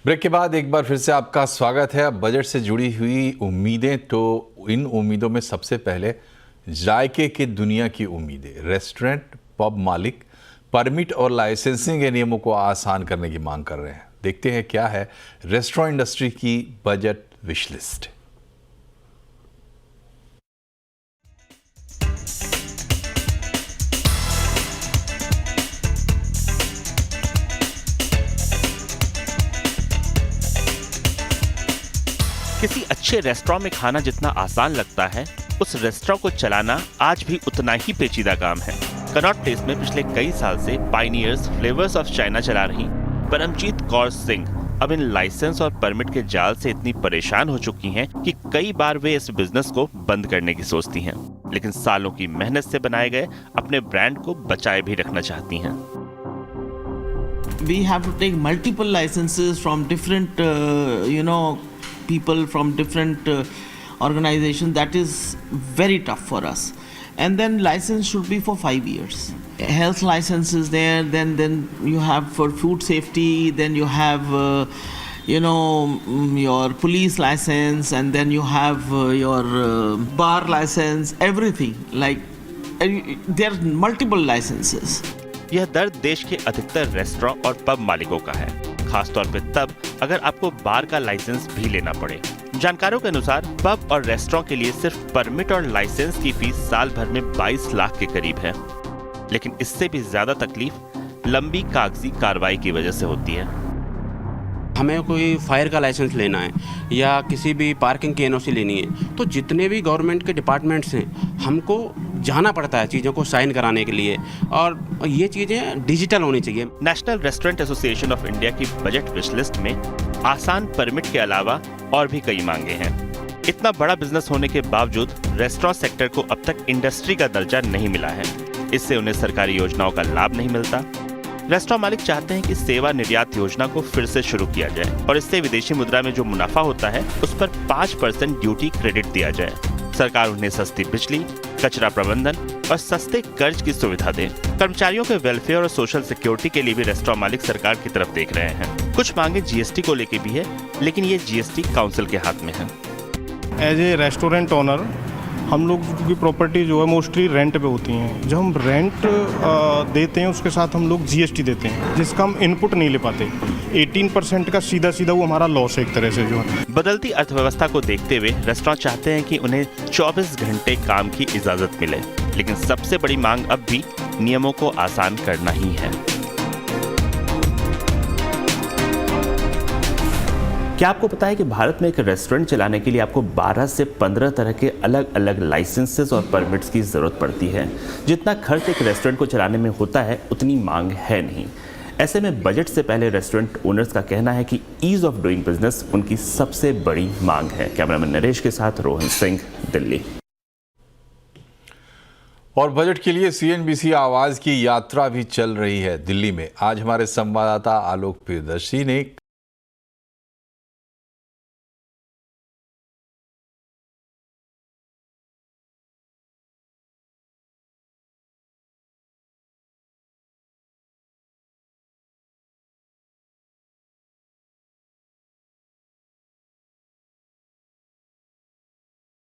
Break के बाद एक बार फिर से आपका स्वागत है। अब बजट से जुड़ी हुई उम्मीदें, तो इन उम्मीदों में सबसे पहले जायके की दुनिया की उम्मीदें। रेस्टोरेंट, पब मालिक परमिट और लाइसेंसिंग के नियमों को आसान करने की मांग कर रहे हैं। देखते हैं क्या है रेस्टोरेंट इंडस्ट्री की बजट विश लिस्ट। किसी अच्छे रेस्टोरेंट में खाना जितना आसान लगता है, उस रेस्टोरेंट को चलाना आज भी उतना ही पेचीदा काम है। कनॉट प्लेस में पिछले कई साल से पायनियर्स फ्लेवर्स ऑफ चाइना चला रही परमजीत कौर सिंह अब इन लाइसेंस और परमिट के जाल से इतनी परेशान हो चुकी हैं कि कई बार वे इस बिजनेस को बंद करने की सोचती हैं, लेकिन सालों की मेहनत से बनाए गए अपने ब्रांड को बचाए भी रखना चाहती हैं। We have to take multiple licenses from different people from different organizations. That is very tough for us. And then license should be for 5 years. Health license is there, then you have for food safety, then you have your police license, and then you have your bar license, everything. Like there are multiple licenses. यह दर्द देश के अधिकतर restaurant और pub मालिकों का है, खासतौर पे तब अगर आपको बार का लाइसेंस भी लेना पड़े। जानकारों के अनुसार पब और रेस्टोरेंट के लिए सिर्फ परमिट और लाइसेंस की फीस साल भर में 22 लाख के करीब है, लेकिन इससे भी ज्यादा तकलीफ लंबी कागजी कार्रवाई की वजह से होती है। हमें कोई फायर का लाइसेंस लेना है या किसी भी पार्किंग की एनओसी लेनी है, तो जितने भी गवर्नमेंट के डिपार्टमेंट्स हैं हमको जाना पड़ता है चीज़ों को साइन कराने के लिए, और ये चीज़ें डिजिटल होनी चाहिए। National restaurant association of India की बजट विश लिस्ट में आसान परमिट के अलावा और भी कई मांगे हैं। इतना बड़ा बिजनेस होने के बावजूद रेस्टोरेंट सेक्टर को अब तक इंडस्ट्री का दर्जा नहीं मिला है। इससे उन्हें सरकारी योजनाओं का लाभ नहीं मिलता। रेस्टोरेंट मालिक चाहते हैं कि सेवा निर्यात योजना को फिर से शुरू किया जाए और इससे विदेशी मुद्रा में जो मुनाफा होता है उस पर 5% ड्यूटी क्रेडिट दिया जाए। सरकार उन्हें सस्ती बिजली, कचरा प्रबंधन और सस्ते कर्ज की सुविधा दे। कर्मचारियों के वेलफेयर और सोशल सिक्योरिटी के लिए भी रेस्टोरेंट मालिक सरकार की तरफ देख रहे हैं। कुछ मांगे जीएसटी को लेके भी है, लेकिन ये जीएसटी काउंसिल के हाथ में है। एज ए रेस्टोरेंट ओनर हम लोग की प्रॉपर्टी जो है मोस्टली रेंट पे होती हैं। जब हम रेंट देते हैं उसके साथ हम लोग जीएसटी देते हैं, जिसका हम इनपुट नहीं ले पाते। 18% का सीधा वो हमारा लॉस है एक तरह से। जो है बदलती अर्थव्यवस्था को देखते हुए रेस्टोरेंट चाहते हैं कि उन्हें 24 घंटे काम की इजाजत मिले, लेकिन सबसे बड़ी मांग अब भी नियमों को आसान करना ही है। क्या आपको पता है कि भारत में एक रेस्टोरेंट चलाने के लिए आपको 12 से 15 तरह के अलग अलग लाइसेंसेस और परमिट्स की ज़रूरत पड़ती है। जितना खर्च एक रेस्टोरेंट को चलाने में होता है उतनी मांग है नहीं। ऐसे में बजट से पहले रेस्टोरेंट ओनर्स का कहना है कि ईज ऑफ डूइंग बिजनेस उनकी सबसे बड़ी मांग है। कैमरामैन नरेश के साथ रोहन सिंह, दिल्ली। और बजट के लिए सीएनबीसी आवाज की यात्रा भी चल रही है दिल्ली में। आज हमारे संवाददाता आलोक प्रियदर्शी ने